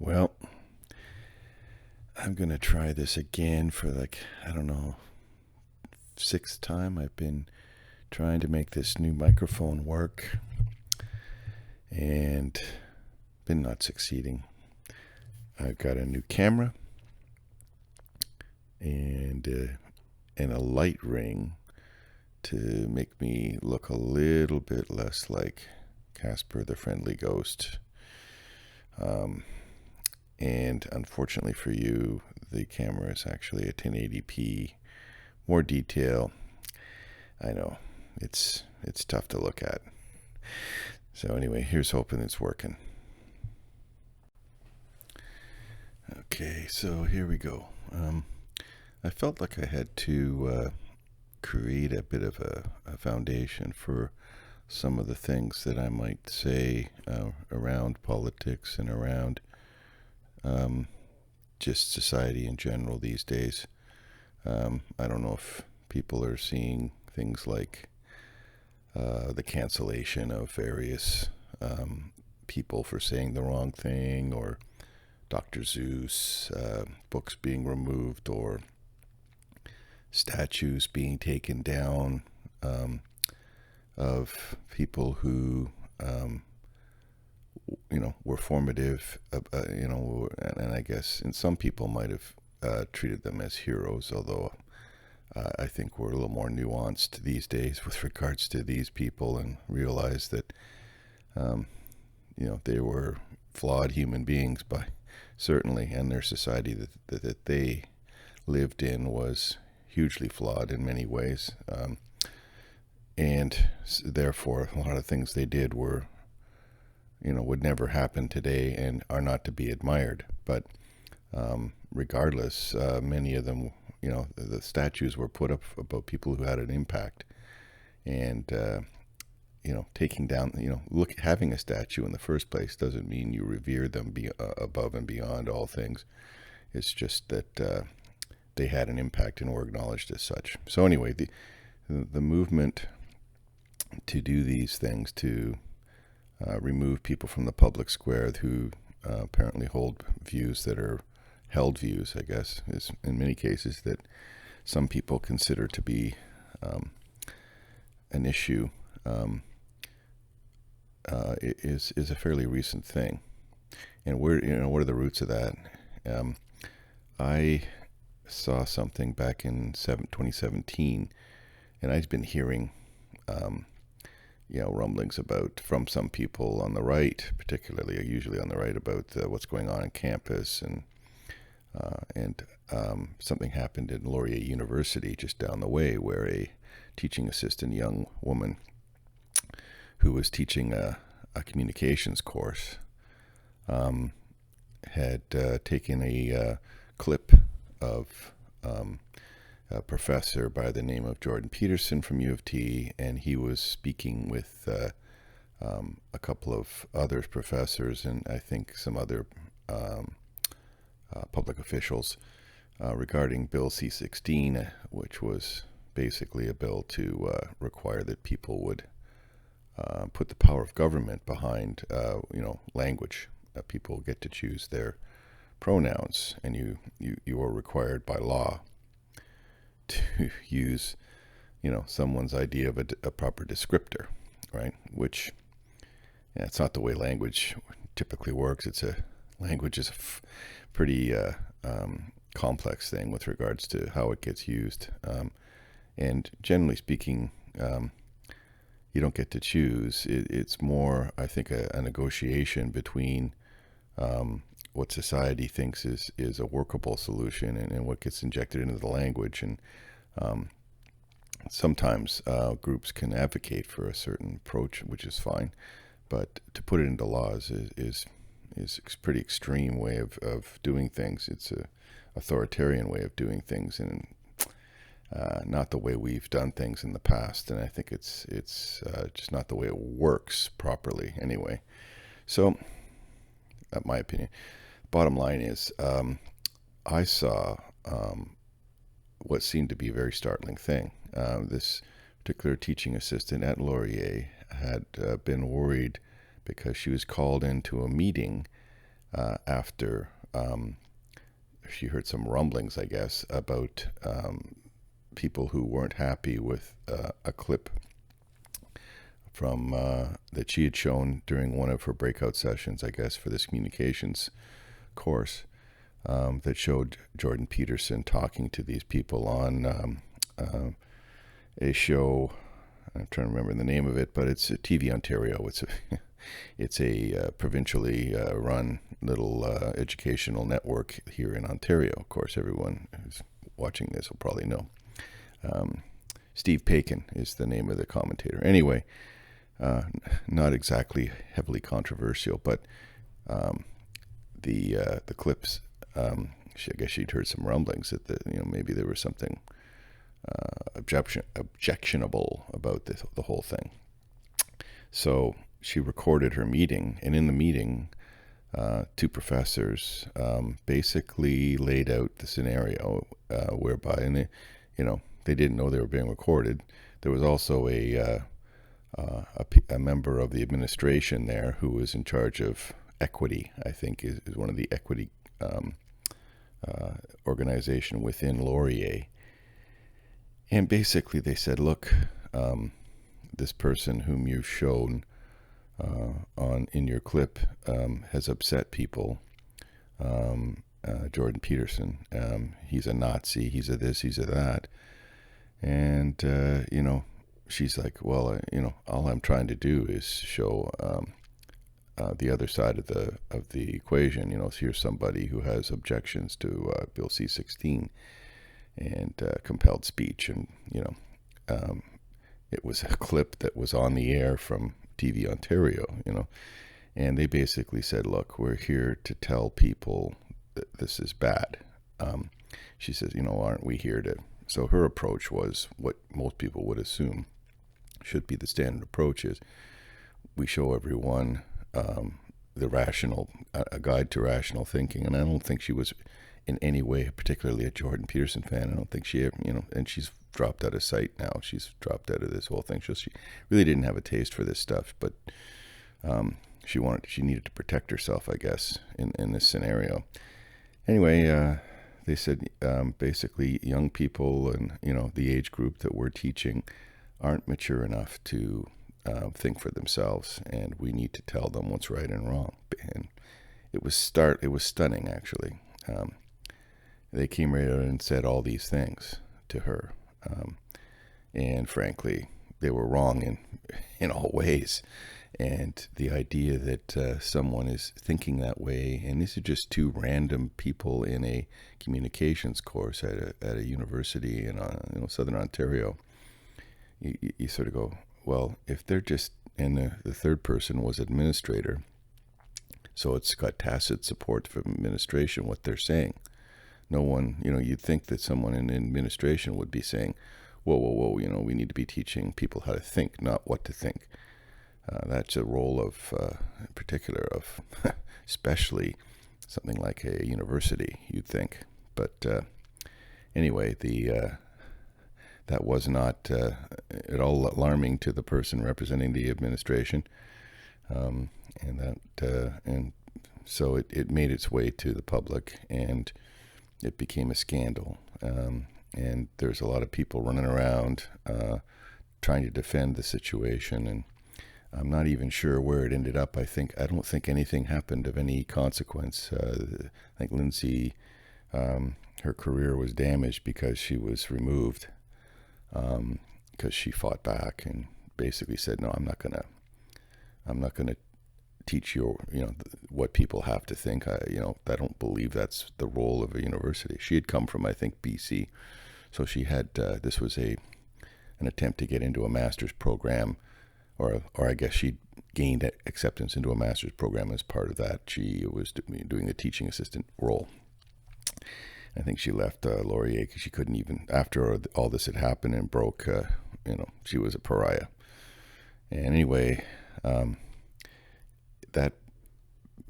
Well, I'm going to try this again for I don't know, sixth time. I've been trying to make this new microphone work and been not succeeding. I've got a new camera and a light ring to make me look a little bit less like Casper the Friendly Ghost. And unfortunately for you, the camera is actually a 1080p, more detail. I know, it's tough to look at. So anyway, here's hoping it's working. Okay, so here we go. I felt like I had to create a bit of a foundation for some of the things that I might say around politics and around just society in general these days. I don't know if people are seeing things like the cancellation of various people for saying the wrong thing, or Dr. Seuss books being removed, or statues being taken down of people who were formative, and I guess, and some people might have treated them as heroes, although I think we're a little more nuanced these days with regards to these people, and realize that, they were flawed human beings certainly, and their society that they lived in was hugely flawed in many ways, and therefore a lot of things they did were would never happen today and are not to be admired. But regardless, many of them, the statues were put up about people who had an impact. And, taking down, having a statue in the first place doesn't mean you revere them above and beyond all things. It's just that they had an impact and were acknowledged as such. So anyway, the movement to do these things, to remove people from the public square who apparently hold views that are held views, I guess, is in many cases that some people consider to be an issue, is a fairly recent thing. And what are the roots of that? I saw something back in 2017, and I've been hearing rumblings from some people on the right, particularly, usually on the right, about what's going on in campus, and something happened in Laurier University just down the way, where a teaching assistant young woman who was teaching a communications course had taken a clip of a professor by the name of Jordan Peterson from U of T, and he was speaking with a couple of other professors and I think some other public officials regarding Bill C-16, which was basically a bill to require that people would put the power of government behind language. People get to choose their pronouns, and you are required by law to use, someone's idea of a proper descriptor, right? Which, it's not the way language typically works. Language is a pretty complex thing with regards to how it gets used. And generally speaking, you don't get to choose. It's more, I think, a negotiation between what society thinks is a workable solution and what gets injected into the language. And sometimes groups can advocate for a certain approach, which is fine, but to put it into laws is a pretty extreme way of doing things. It's a authoritarian way of doing things, and not the way we've done things in the past. And I think it's just not the way it works properly anyway. So, my opinion. Bottom line is, I saw what seemed to be a very startling thing. This particular teaching assistant at Laurier had been worried because she was called into a meeting after she heard some rumblings, I guess, about people who weren't happy with a clip from that she had shown during one of her breakout sessions, I guess, for this communications course, that showed Jordan Peterson talking to these people on a show. I'm trying to remember the name of it, but it's a TV Ontario. It's a provincially run little educational network here in Ontario. Of course, everyone who's watching this will probably know. Steve Paikin is the name of the commentator. Anyway, not exactly heavily controversial, but the clips. I guess she'd heard some rumblings that maybe there was something objectionable about the whole thing. So she recorded her meeting, and in the meeting, two professors basically laid out the scenario whereby, and they didn't know they were being recorded. There was also a member of the administration there who was in charge of equity. I think is one of the equity organization within Laurier. And basically they said, look, this person whom you've shown in your clip has upset people. Jordan Peterson, he's a Nazi, he's a this, he's a that. And, she's like, well, all I'm trying to do is show the other side of the equation. Here's somebody who has objections to Bill C-16 and compelled speech. And, it was a clip that was on the air from TV Ontario, and they basically said, look, we're here to tell people that this is bad. She says, aren't we here to... So her approach was what most people would assume should be the standard approach is we show everyone the rational, a guide to rational thinking. And I don't think she was in any way particularly a Jordan Peterson fan. I don't think she, and she's dropped out of sight now. She's dropped out of this whole thing. So she really didn't have a taste for this stuff, but she needed to protect herself, I guess, in this scenario. Anyway, they said basically young people and, the age group that we're teaching aren't mature enough to think for themselves, and we need to tell them what's right and wrong. And it was stunning, actually. They came right out and said all these things to her, and frankly, they were wrong in all ways. And the idea that someone is thinking that way, and these are just two random people in a communications course at a university in Southern Ontario, you sort of go, well, if they're just, and the third person was administrator, so it's got tacit support from administration, what they're saying. No one, you'd think that someone in administration would be saying, whoa, we need to be teaching people how to think, not what to think. That's a role of, in particular, of especially something like a university, you'd think. But anyway, that was not at all alarming to the person representing the administration, and so it made its way to the public, and it became a scandal. And there's a lot of people running around trying to defend the situation, and I'm not even sure where it ended up. I don't think anything happened of any consequence. I think Lindsay, her career was damaged because she was removed because she fought back and basically said, no, I'm not gonna teach you, what people have to think. I don't believe that's the role of a university. She had come from, I think, BC, so she had this was an attempt to get into a master's program. Or I guess she gained acceptance into a master's program as part of that. She was doing the teaching assistant role. I think she left Laurier because she couldn't even, after all this had happened and broke, she was a pariah. And anyway, that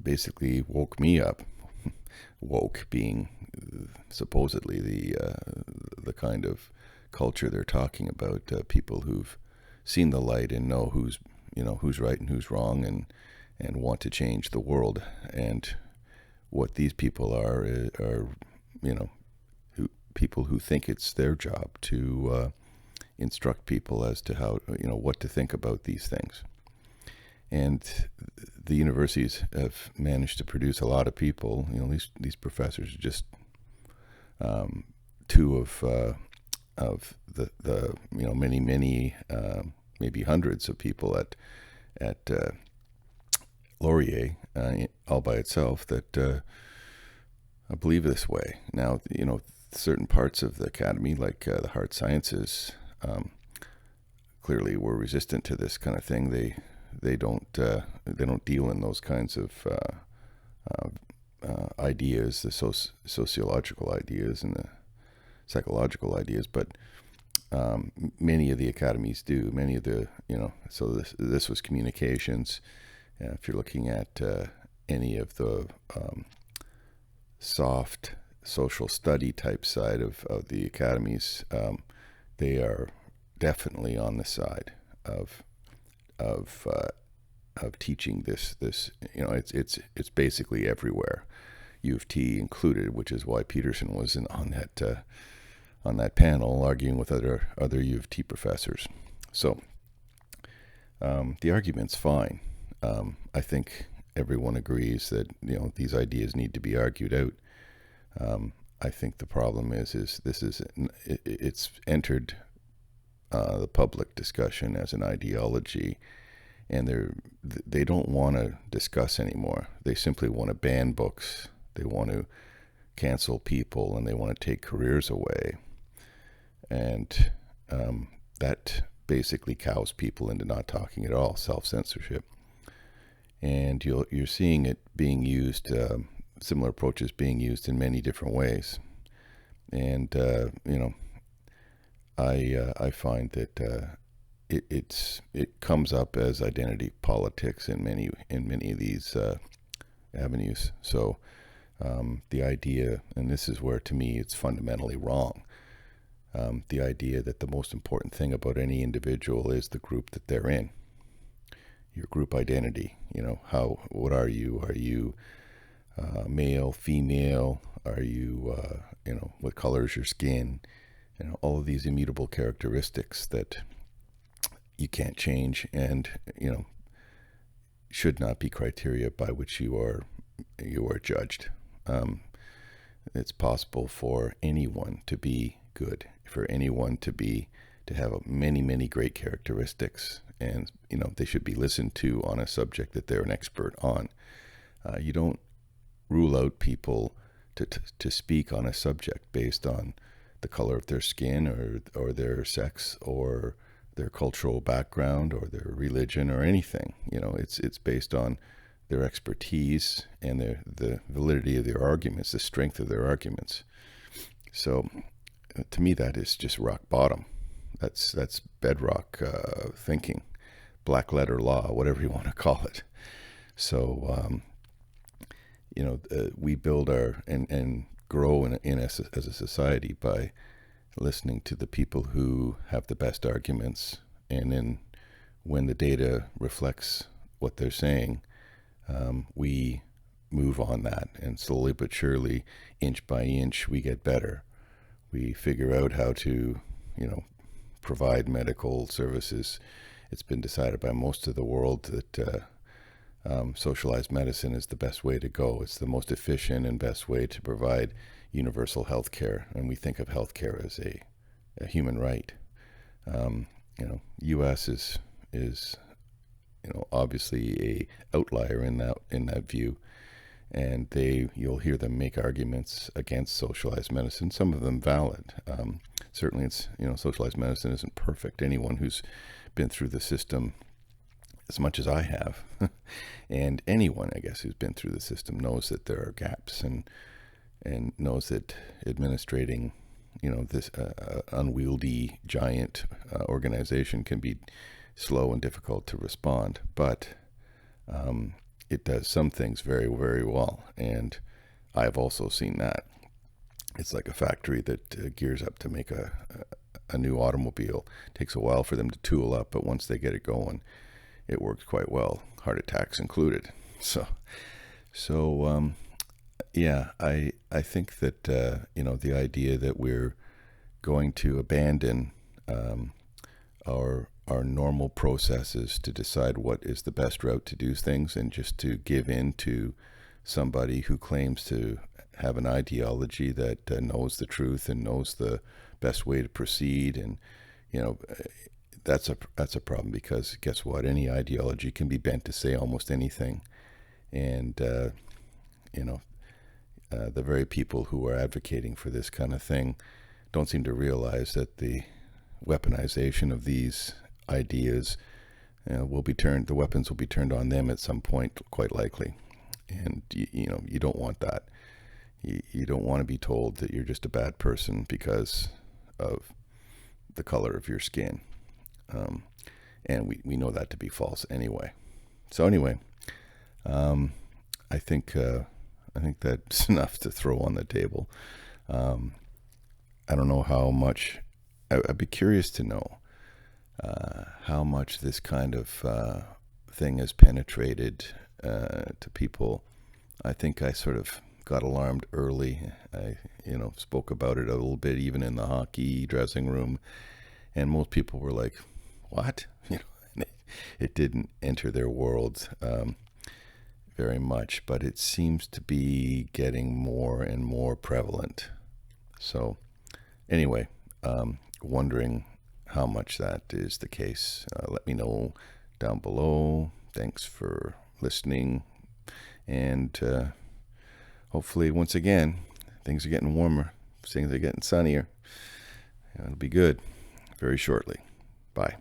basically woke me up. Woke being supposedly the kind of culture they're talking about, people who've seen the light and know who's right and who's wrong, and want to change the world. And what these people are people who think it's their job to instruct people as to how, what to think about these things. And the universities have managed to produce a lot of people. These professors are just two of the many maybe hundreds of people at Laurier all by itself that believe this way. Now, certain parts of the academy, like the hard sciences, clearly were resistant to this kind of thing. They don't deal in those kinds of ideas, the sociological ideas and the psychological ideas, but many of the academies do. Many of the so this was communications. If you're looking at any of the soft social study type side of the academies, they are definitely on the side of teaching this. It's basically everywhere, U of T included, which is why Peterson was on that panel arguing with other U of T professors. So the argument's fine. I think everyone agrees that these ideas need to be argued out. I think the problem is it's entered the public discussion as an ideology, and they don't want to discuss anymore. They simply want to ban books. They want to cancel people, and they want to take careers away. And that basically cows people into not talking at all, self-censorship. And you're seeing it being used, similar approaches being used in many different ways. And I find that it comes up as identity politics in many of these avenues. So the idea, and this is where to me it's fundamentally wrong, the idea that the most important thing about any individual is the group that they're in. Your group identity, what are you? Are you male, female? Are you, what color is your skin? All of these immutable characteristics that you can't change and, should not be criteria by which you are judged. It's possible for anyone to be good, for anyone to have many great characteristics, and they should be listened to on a subject that they're an expert on. You don't rule out people to speak on a subject based on the color of their skin or their sex or their cultural background or their religion or anything. It's based on their expertise and the validity of their arguments, the strength of their arguments. So to me, that is just rock bottom. That's bedrock thinking, black letter law, whatever you want to call it. So we build and grow as a society by listening to the people who have the best arguments, and then when the data reflects what they're saying, we move on that, and slowly but surely, inch by inch, we get better. We figure out how to, provide medical services. It's been decided by most of the world that socialized medicine is the best way to go. It's the most efficient and best way to provide universal health care, and we think of health care as a human right. U.S. is obviously a outlier in that view, and you'll hear them make arguments against socialized medicine, some of them valid. Certainly it's, socialized medicine isn't perfect. Anyone who's been through the system as much as I have, and anyone, I guess, who's been through the system knows that there are gaps, and knows that administrating, this unwieldy giant organization can be slow and difficult to respond, but it does some things very, very well, and I've also seen that. It's like a factory that gears up to make a new automobile. It takes a while for them to tool up, but once they get it going, it works quite well, heart attacks included. So Yeah, I think that the idea that we're going to abandon our normal processes to decide what is the best route to do things, and just to give in to somebody who claims to have an ideology that knows the truth and knows the best way to proceed. And you know that's a problem, because guess what, any ideology can be bent to say almost anything. And you know the very people who are advocating for this kind of thing don't seem to realize that the weaponization of these ideas the weapons will be turned on them at some point, quite likely. And you don't want that. You don't want to be told that you're just a bad person because of the color of your skin. And we know that to be false anyway. So anyway, I think that's enough to throw on the table. I don't know how much. I'd be curious to know how much this kind of thing has penetrated to people. I think I sort of got alarmed early. I spoke about it a little bit, even in the hockey dressing room, and most people were like, "What?" It didn't enter their world very much, but it seems to be getting more and more prevalent. So anyway, wondering how much that is the case. Let me know down below. Thanks for listening. And hopefully, once again, things are getting warmer. Things are getting sunnier. It'll be good very shortly. Bye.